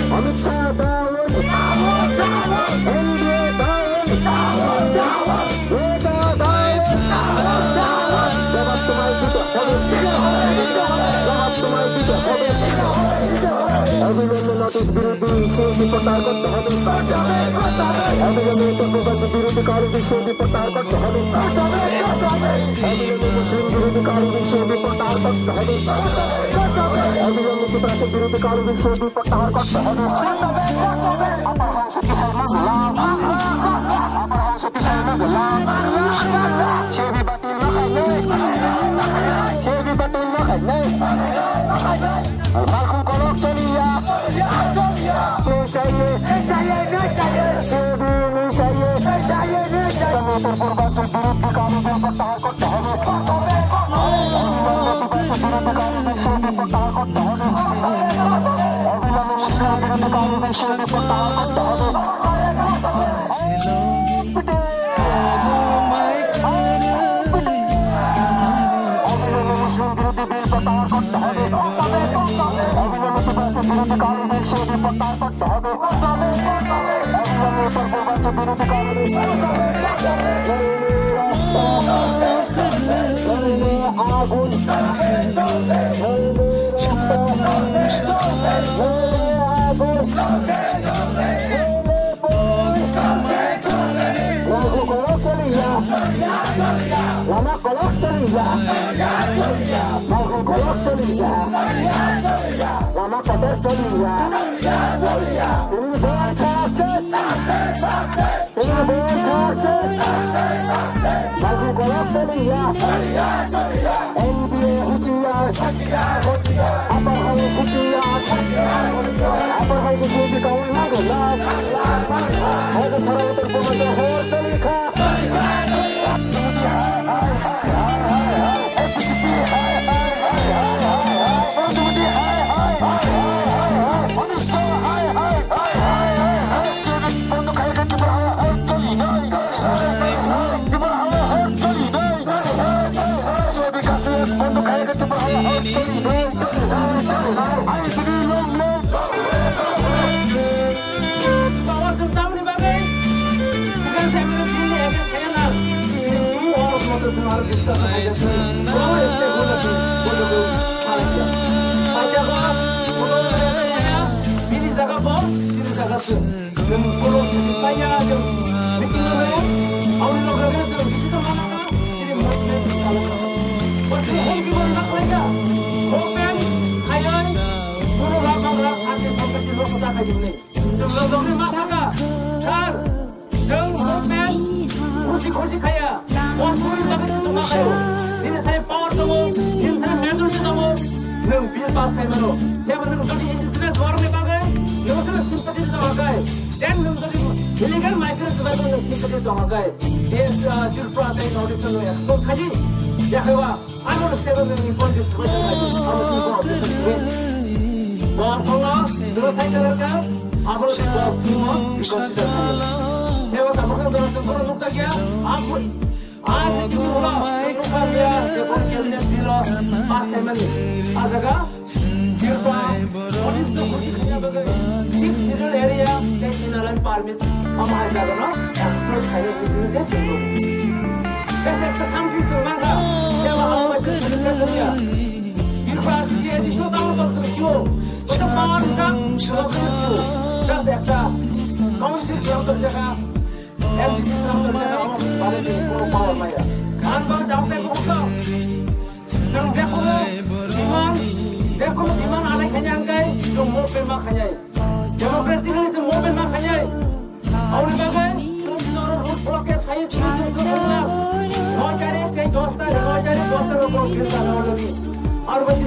Amit Shah down NDA down नेता down जवाब तुम्हारे दिते হবে जवाब तुम्हारे दिते হবে অবিলম্বে নোটিশ বিরোধী সিএবি প্রত্যাহার করতে হবে অবিলম্বে উত্তরপূর্বাঞ্চল বিরোধী কারণে সিএবি প্রত্যাহার করতে হবে অবিলম্বে মুসলিম বিরোধী কারণে সিএবি প্রত্যাহার করতে হবে অবিলম্বে ত্রিপুরাসী বিরোধী কারণে সিএবি প্রত্যাহার করতে হবে অপহরণ শক্তিশালী মামলা সিএবি বাতিল না সিএবি বাতিল না মালকুম কলক চলিয়া नहीं चाहिए पूर्वांचल विरोधी कानून प्रत्याहार करते হবে प्रत्याहार करते হবে অবিলম্বে মুসলিম বিরোধী কানून প্রত্যাহার করতে হবে বিরোধী কারণে সিএবি প্রত্যাহার করতে হবে উত্তরপূর্বাঞ্চল বিরোধী কারণে আগুন lama kolok teriga mau kolok teriga lama kotor teriga ini bukan kasus ini bukan kasus mau kolok teriga NDA hujan apa hal hujan apa hal hujan di kawan lagu ada sarang terpemacah hortelika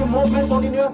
movement continuous